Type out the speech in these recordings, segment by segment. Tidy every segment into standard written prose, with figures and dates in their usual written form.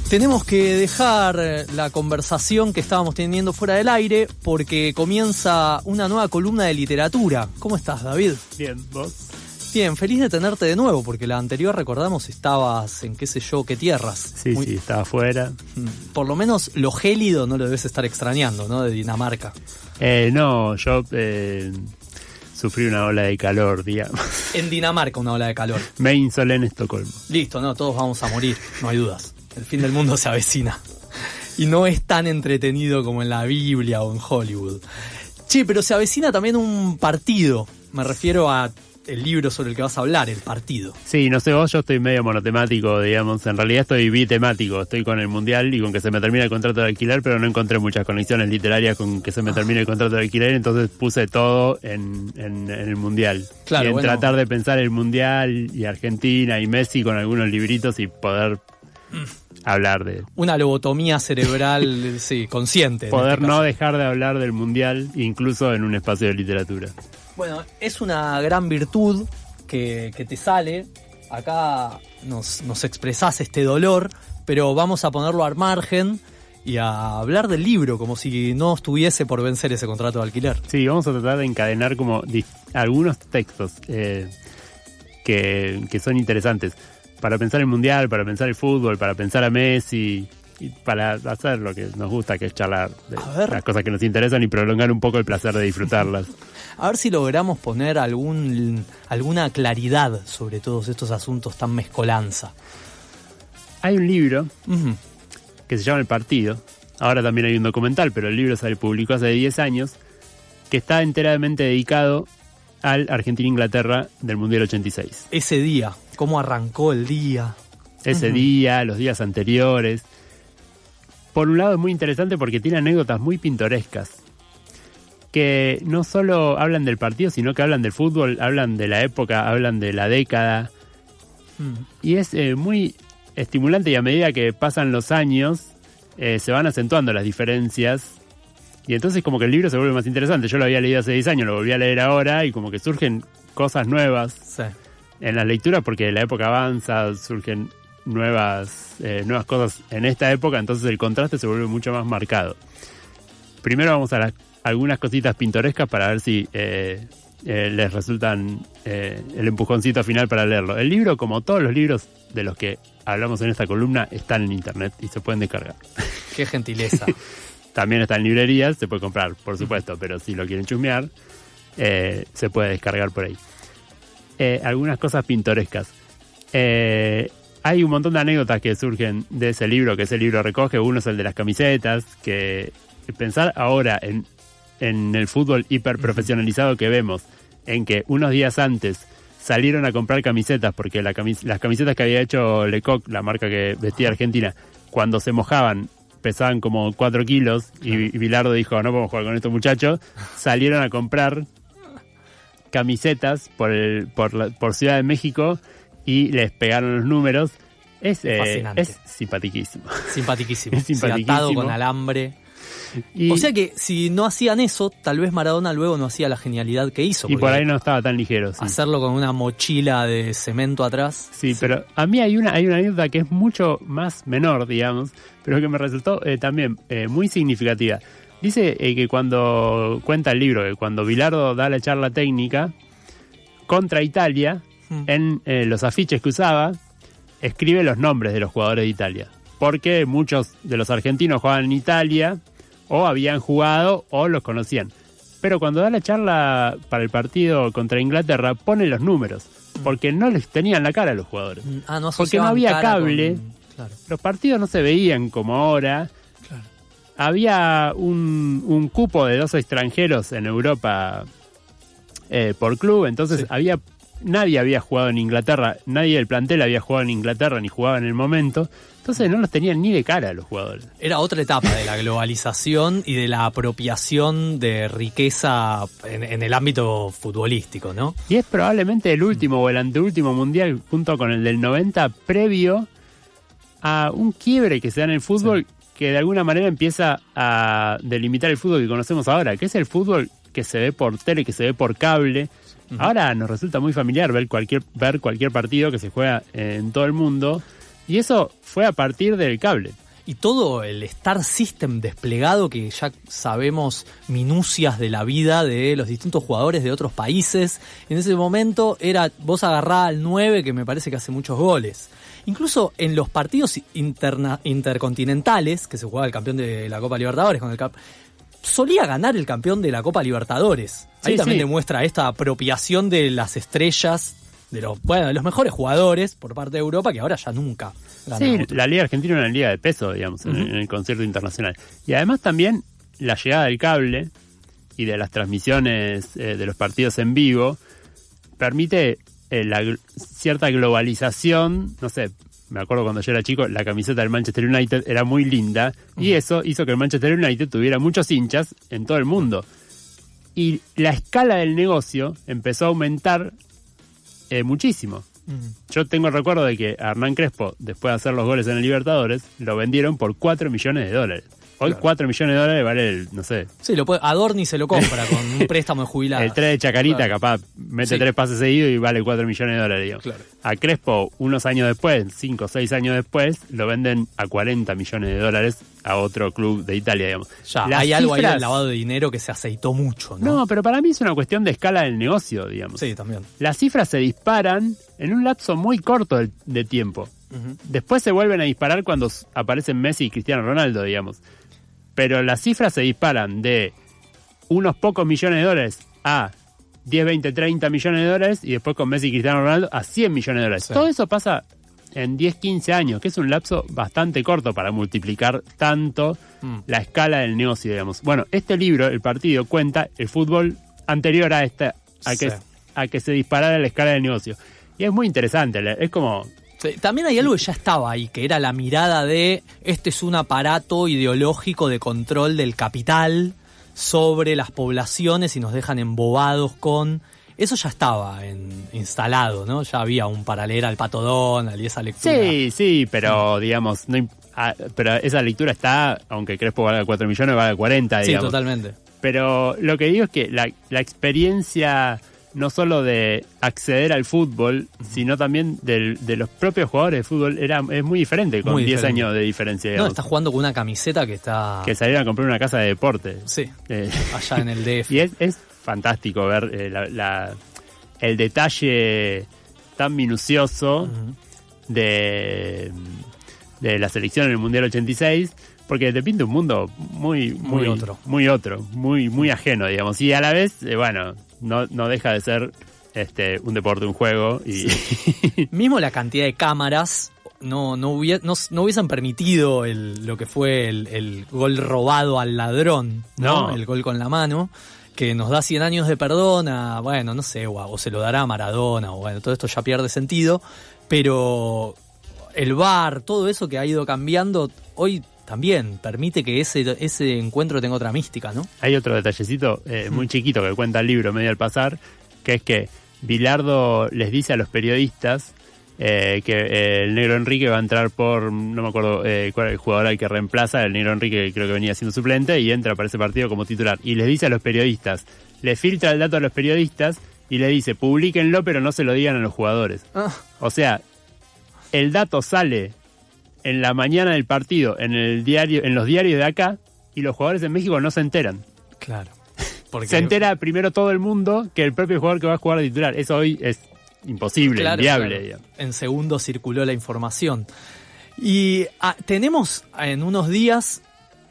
Tenemos que dejar la conversación que estábamos teniendo fuera del aire porque comienza una nueva columna de literatura. ¿Cómo estás, David? Bien, ¿vos? Bien, feliz de tenerte de nuevo porque la anterior, recordamos, estabas en qué sé yo, qué tierras. Sí, estaba afuera. Por lo menos lo gélido no lo debes estar extrañando, ¿no? De Dinamarca. No, yo sufrí una ola de calor, digamos. En Dinamarca una ola de calor. Me insolé en Estocolmo. Listo, no, todos vamos a morir, no hay dudas. El fin del mundo se avecina. Y no es tan entretenido como en la Biblia o en Hollywood. Che, pero se avecina también un partido. Me refiero a el libro sobre el que vas a hablar, El Partido. Sí, no sé vos, yo estoy medio monotemático, digamos. En realidad estoy bitemático. Estoy con el Mundial y con que se me termine el contrato de alquiler, pero no encontré muchas conexiones literarias con que se me termine el contrato de alquiler, entonces puse todo en el Mundial. Claro, y en tratar de pensar el Mundial y Argentina y Messi con algunos libritos y poder hablar de... Una lobotomía cerebral, sí, consciente. Poder no dejar de hablar del Mundial, incluso en un espacio de literatura. Bueno, es una gran virtud que te sale. Acá nos expresás este dolor, pero vamos a ponerlo al margen y a hablar del libro como si no estuviese por vencer ese contrato de alquiler. Sí, vamos a tratar de encadenar como algunos textos que son interesantes para pensar el Mundial, para pensar el fútbol, para pensar a Messi y para hacer lo que nos gusta, que es charlar de las cosas que nos interesan y prolongar un poco el placer de disfrutarlas. A ver si logramos poner alguna claridad sobre todos estos asuntos tan mezcolanza. Hay un libro que se llama El Partido. Ahora también hay un documental, pero el libro se publicó hace 10 años, que está enteramente dedicado al Argentina-Inglaterra del Mundial 86. Ese día, ¿cómo arrancó el día? Ese día, los días anteriores. Por un lado es muy interesante porque tiene anécdotas muy pintorescas, que no solo hablan del partido, sino que hablan del fútbol, hablan de la época, hablan de la década. Y es muy estimulante, y a medida que pasan los años se van acentuando las diferencias. Y entonces como que el libro se vuelve más interesante. Yo lo había leído hace 10 años, lo volví a leer ahora y como que surgen cosas nuevas en las lecturas porque la época avanza, surgen nuevas cosas en esta época, entonces el contraste se vuelve mucho más marcado. Primero vamos a algunas cositas pintorescas para ver si les resultan el empujoncito final para leerlo. El libro, como todos los libros de los que hablamos en esta columna, están en internet y se pueden descargar. Qué gentileza. También está en librerías, se puede comprar, por supuesto, pero si lo quieren chusmear, se puede descargar por ahí. Algunas cosas pintorescas. Hay un montón de anécdotas que surgen de ese libro, que ese libro recoge. Uno es el de las camisetas, que pensar ahora en el fútbol hiperprofesionalizado que vemos, en que unos días antes salieron a comprar camisetas, porque las camisetas que había hecho Lecoq, la marca que vestía Argentina, cuando se mojaban, pesaban como 4 kilos y Bilardo dijo, no podemos jugar con estos muchachos. Salieron a comprar camisetas por Ciudad de México y les pegaron los números. Es simpatiquísimo. Simpaticísimo. Es simpaticísimo. Atado con alambre. O sea que si no hacían eso, tal vez Maradona luego no hacía la genialidad que hizo. Y por ahí no estaba tan ligero. Sí. Hacerlo con una mochila de cemento atrás. Sí, pero a mí hay una anécdota que es mucho más menor, digamos, pero que me resultó también muy significativa. Dice que cuando cuenta el libro, que cuando Bilardo da la charla técnica contra Italia, en los afiches que usaba, escribe los nombres de los jugadores de Italia. Porque muchos de los argentinos jugaban en Italia, o habían jugado, o los conocían. Pero cuando da la charla para el partido contra Inglaterra, pone los números, porque no les tenían la cara a los jugadores. Porque no había cable, claro. Los partidos no se veían como ahora. Claro. Había un cupo de 2 extranjeros en Europa por club, entonces nadie había jugado en Inglaterra, nadie del plantel había jugado en Inglaterra ni jugaba en el momento, entonces no los tenían ni de cara los jugadores. Era otra etapa de la globalización y de la apropiación de riqueza en el ámbito futbolístico, ¿no? Y es probablemente el último o el anteúltimo mundial, junto con el del 90, previo a un quiebre que se da en el fútbol, que de alguna manera empieza a delimitar el fútbol que conocemos ahora, que es el fútbol que se ve por tele, que se ve por cable. Ahora nos resulta muy familiar ver cualquier partido que se juega en todo el mundo Y eso fue a partir del cable. Y todo el Star System desplegado, que ya sabemos minucias de la vida de los distintos jugadores de otros países. En ese momento era vos agarrás al 9, que me parece que hace muchos goles. Incluso en los partidos intercontinentales, que se jugaba el campeón de la Copa Libertadores con el Cap, solía ganar el campeón de la Copa Libertadores. Ahí también demuestra esta apropiación de las estrellas, de los mejores jugadores por parte de Europa, que ahora ya nunca ganan. Sí, la Liga Argentina es una liga de peso, digamos, en el concierto internacional. Y además también la llegada del cable y de las transmisiones de los partidos en vivo permite cierta globalización. No sé, me acuerdo cuando yo era chico, la camiseta del Manchester United era muy linda, y eso hizo que el Manchester United tuviera muchos hinchas en todo el mundo. Y la escala del negocio empezó a aumentar muchísimo. Yo tengo el recuerdo de que a Hernán Crespo, después de hacer los goles en el Libertadores, lo vendieron por $4 millones. Hoy claro. $4 millones vale no sé. Sí, Adorni se lo compra con un préstamo de jubilado. El 3 de Chacarita, claro. Capaz mete 3 pases seguidos y vale $4 millones, digamos. Claro. A Crespo, unos años después, 5 o 6 años después, lo venden a $40 millones a otro club de Italia, digamos. Ya, hay algo ahí del lavado de dinero que se aceitó mucho, ¿no? No, pero para mí es una cuestión de escala del negocio, digamos. Sí, también. Las cifras se disparan en un lapso muy corto de tiempo. Después se vuelven a disparar cuando aparecen Messi y Cristiano Ronaldo, digamos. Pero las cifras se disparan de unos pocos millones de dólares a 10, 20, 30 millones de dólares, y después con Messi y Cristiano Ronaldo a 100 millones de dólares. Sí. Todo eso pasa en 10, 15 años, que es un lapso bastante corto para multiplicar tanto la escala del negocio, digamos. Bueno, este libro, El Partido, cuenta el fútbol anterior a que se disparara la escala del negocio. Y es muy interesante, es como... Sí, también hay algo que ya estaba ahí, que era la mirada de este es un aparato ideológico de control del capital sobre las poblaciones y nos dejan embobados con... Eso ya estaba instalado, ¿no? Ya había un paralelo al Pato Donald y esa lectura. Sí, pero digamos, pero esa lectura está, aunque Crespo valga 4 millones, valga 40, digamos. Sí, totalmente. Pero lo que digo es que la experiencia... no solo de acceder al fútbol, sino también de los propios jugadores de fútbol, es muy diferente, con 10 años de diferencia. Digamos. No, está jugando con una camiseta que salieron a comprar una casa de deporte. Sí, allá en el DF. Y es fantástico ver el detalle tan minucioso de la selección en el Mundial 86, porque te pinta un mundo muy ajeno, digamos. Y a la vez, no deja de ser un deporte, un juego. Y sí. Mismo la cantidad de cámaras no hubiesen permitido lo que fue el gol robado al ladrón, ¿no? El gol con la mano, que nos da 100 años de perdón no sé, o se lo dará a Maradona, todo esto ya pierde sentido, pero el VAR, todo eso que ha ido cambiando, hoy también permite que ese encuentro tenga otra mística, ¿no? Hay otro detallecito muy chiquito que cuenta el libro medio al pasar, que es que Bilardo les dice a los periodistas que el Negro Enrique va a entrar por, no me acuerdo cuál es el jugador al que reemplaza, el Negro Enrique creo que venía siendo suplente, y entra para ese partido como titular. Y les dice a los periodistas, le filtra el dato a los periodistas y le dice, publíquenlo pero no se lo digan a los jugadores. O sea, el dato sale en la mañana del partido, en los diarios de acá, y los jugadores en México no se enteran. Claro. Porque se entera primero todo el mundo que el propio jugador que va a jugar de titular. Eso hoy es imposible, inviable. Claro. En segundos circuló la información. Y tenemos en unos días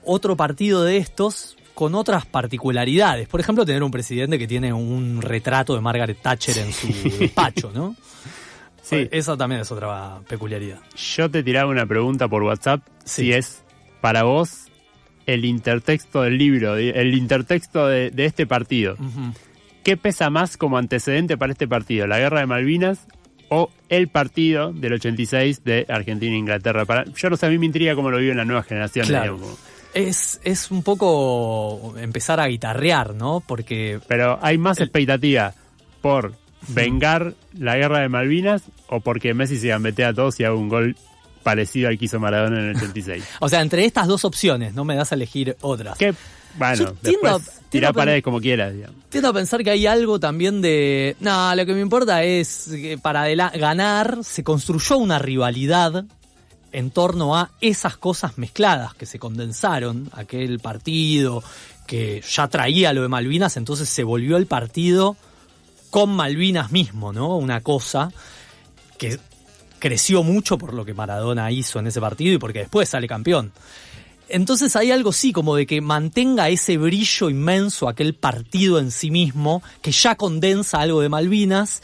otro partido de estos con otras particularidades. Por ejemplo, tener un presidente que tiene un retrato de Margaret Thatcher en su despacho, ¿no? Sí. Eso también es otra peculiaridad. Yo te tiraba una pregunta por WhatsApp, si es para vos el intertexto del libro, el intertexto de este partido. ¿Qué pesa más como antecedente para este partido? ¿La Guerra de Malvinas o el partido del 86 de Argentina e Inglaterra? Yo no sé, a mí me intriga cómo lo viven las nuevas generaciones. Claro. Es un poco empezar a guitarrear, ¿no? Pero hay más expectativa por vengar la Guerra de Malvinas o porque Messi se gambetea a todos y haga un gol parecido al que hizo Maradona en el 86. O sea, entre estas dos opciones no me das a elegir otras. Bueno, después tirá paredes como quieras, digamos. Tiendo a pensar que hay algo también de... No, lo que me importa es que para ganar se construyó una rivalidad en torno a esas cosas mezcladas que se condensaron, aquel partido que ya traía lo de Malvinas, entonces se volvió el partido con Malvinas mismo, ¿no? Una cosa que creció mucho por lo que Maradona hizo en ese partido y porque después sale campeón. Entonces hay algo sí, como de que mantenga ese brillo inmenso, aquel partido en sí mismo, que ya condensa algo de Malvinas,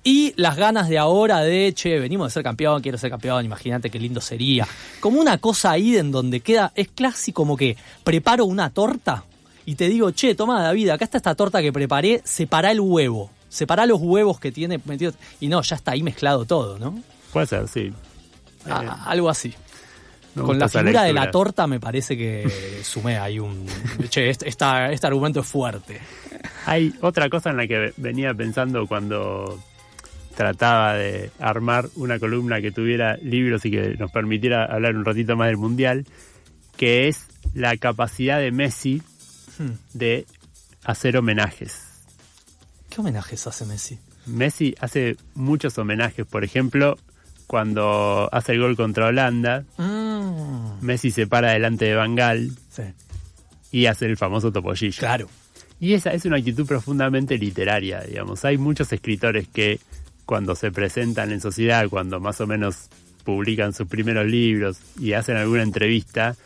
y las ganas de ahora de, venimos de ser campeón, quiero ser campeón, imagínate qué lindo sería. Como una cosa ahí en donde queda, es casi como que preparo una torta y te digo, tomá David, acá está esta torta que preparé, separá el huevo, separá los huevos que tiene metidos, y no, ya está ahí mezclado todo, ¿no? Puede ser, sí. Algo así. Con la figura de la torta me parece que sumé ahí un... este argumento es fuerte. Hay otra cosa en la que venía pensando cuando trataba de armar una columna que tuviera libros y que nos permitiera hablar un ratito más del Mundial, que es la capacidad de Messi de hacer homenajes. ¿Qué homenajes hace Messi? Messi hace muchos homenajes, por ejemplo... Cuando hace el gol contra Holanda, Messi se para delante de Van Gaal y hace el famoso topollillo. Claro. Y esa es una actitud profundamente literaria, digamos. Hay muchos escritores que cuando se presentan en sociedad, cuando más o menos publican sus primeros libros y hacen alguna entrevista,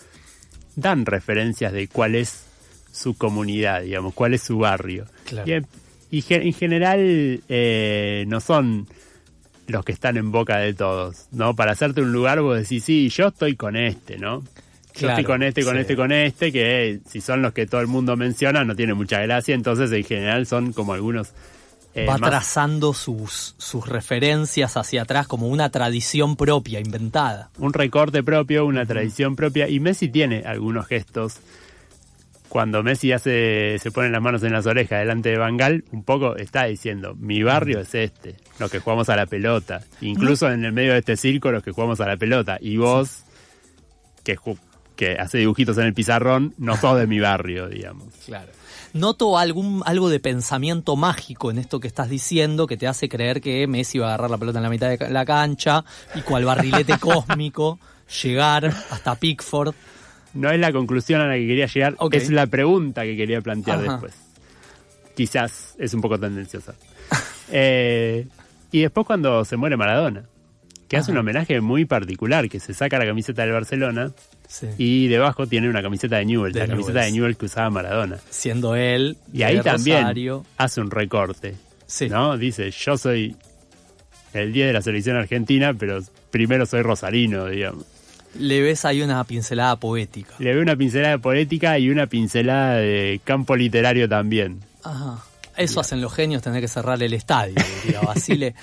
dan referencias de cuál es su comunidad, digamos, cuál es su barrio. Claro. Y en general no son... los que están en boca de todos, ¿no? Para hacerte un lugar vos decís, sí, yo estoy con este, ¿no? Yo estoy con este, que si son los que todo el mundo menciona, no tiene mucha gracia, entonces en general son como algunos... va trazando sus referencias hacia atrás como una tradición propia, inventada. Un recorte propio, una tradición propia, y Messi tiene algunos gestos. Cuando Messi se pone las manos en las orejas delante de Van Gaal, un poco está diciendo, mi barrio es este, los que jugamos a la pelota. Incluso en el medio de este circo, los que jugamos a la pelota. Y vos, que hace dibujitos en el pizarrón, no sos de mi barrio, digamos. Claro. Noto algo de pensamiento mágico en esto que estás diciendo, que te hace creer que Messi va a agarrar la pelota en la mitad de la cancha y cual barrilete cósmico llegar hasta Pickford. No es la conclusión a la que quería llegar, es la pregunta que quería plantear después. Quizás es un poco tendenciosa. Y después cuando se muere Maradona, que hace un homenaje muy particular, que se saca la camiseta del Barcelona y debajo tiene una camiseta de Newell's, la camiseta de Newell's que usaba Maradona. Siendo él y ahí también Rosario. Hace un recorte, ¿no? Dice, yo soy el 10 de la selección argentina, pero primero soy rosarino, digamos. Le ves ahí una pincelada poética. Le veo una pincelada poética y una pincelada de campo literario también. Ajá. Eso hacen los genios, tener que cerrar el estadio, diría Basile.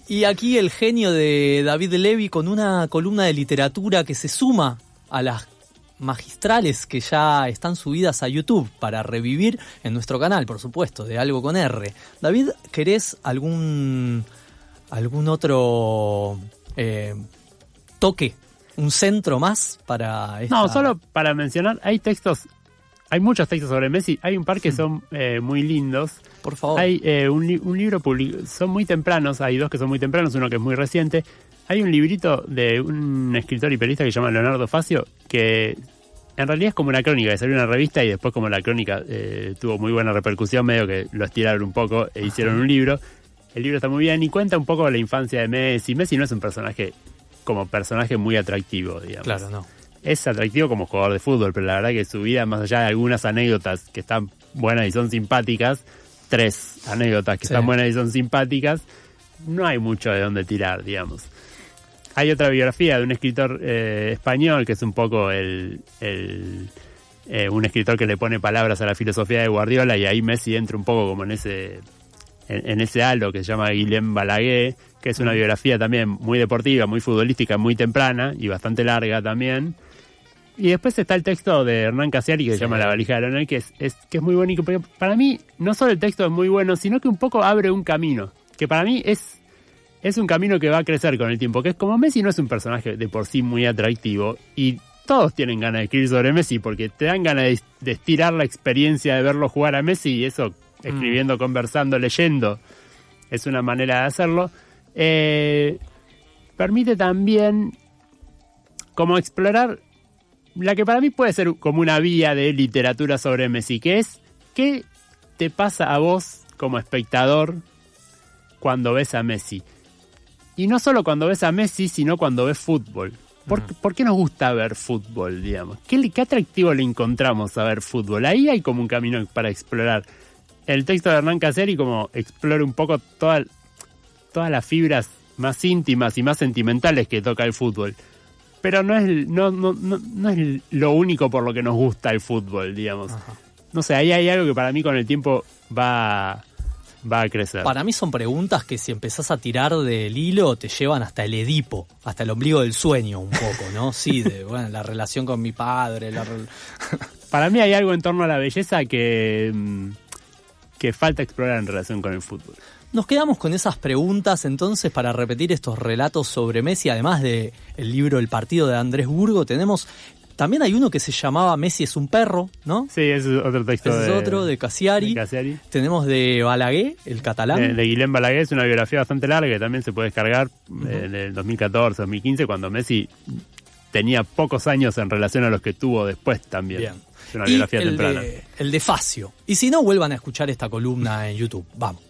Y aquí el genio de David Levy con una columna de literatura que se suma a las magistrales que ya están subidas a YouTube para revivir en nuestro canal, por supuesto, de Algo con R. David, ¿querés algún otro toque? ¿Un centro más para esta? No, solo para mencionar, hay muchos textos sobre Messi, hay un par que son muy lindos. Por favor. Hay un libro publicado, son muy tempranos, hay dos que son muy tempranos, uno que es muy reciente. Hay un librito de un escritor y periodista que se llama Leonardo Facio, que en realidad es como una crónica, que salió en una revista y después como la crónica tuvo muy buena repercusión, medio que lo estiraron un poco e hicieron un libro. El libro está muy bien y cuenta un poco la infancia de Messi. Messi no es un personaje muy atractivo, digamos. Claro, no. Es atractivo como jugador de fútbol, pero la verdad que su vida, más allá de algunas anécdotas que están buenas y son simpáticas, 3 anécdotas que están buenas y son simpáticas, no hay mucho de dónde tirar, digamos. Hay otra biografía de un escritor español que es un poco un escritor que le pone palabras a la filosofía de Guardiola, y ahí Messi entra un poco como en ese halo que se llama Guillem Balaguer, que es una biografía también muy deportiva, muy futbolística, muy temprana y bastante larga también. Y después está el texto de Hernán Casiari que se llama La valija de Leonel, que es muy bonito, porque para mí no solo el texto es muy bueno, sino que un poco abre un camino, que para mí es un camino que va a crecer con el tiempo, que es como Messi no es un personaje de por sí muy atractivo, y todos tienen ganas de escribir sobre Messi, porque te dan ganas de estirar la experiencia de verlo jugar a Messi, y eso escribiendo, conversando, leyendo, es una manera de hacerlo. Permite también como explorar la que para mí puede ser como una vía de literatura sobre Messi, que es ¿qué te pasa a vos como espectador cuando ves a Messi? Y no solo cuando ves a Messi, sino cuando ves fútbol. ¿Por qué nos gusta ver fútbol, digamos? ¿Qué atractivo le encontramos a ver fútbol? Ahí hay como un camino para explorar. El texto de Hernán Caseri como explora un poco todas las fibras más íntimas y más sentimentales que toca el fútbol. Pero no es lo único por lo que nos gusta el fútbol, digamos. Ajá. No sé, ahí hay algo que para mí con el tiempo va a crecer. Para mí son preguntas que si empezás a tirar del hilo te llevan hasta el Edipo, hasta el ombligo del sueño un poco, ¿no? Sí, bueno, la relación con mi padre. Para mí hay algo en torno a la belleza que falta explorar en relación con el fútbol. Nos quedamos con esas preguntas entonces para repetir estos relatos sobre Messi, además del libro El partido de Andrés Burgo. También hay uno que se llamaba Messi es un perro, ¿no? Sí, ese es otro texto. Ese es otro, de Cassiari. Tenemos de Balaguer, el catalán. De Guillem Balaguer, es una biografía bastante larga que también se puede descargar en el 2014, 2015, cuando Messi tenía pocos años en relación a los que tuvo después también. Bien. Es una biografía temprana. El de Facio. Y si no, vuelvan a escuchar esta columna en YouTube. Vamos.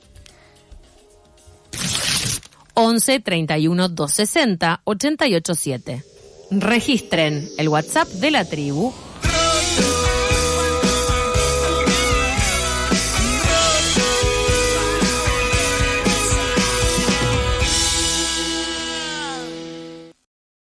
11 31 260 887. Registren el WhatsApp de la tribu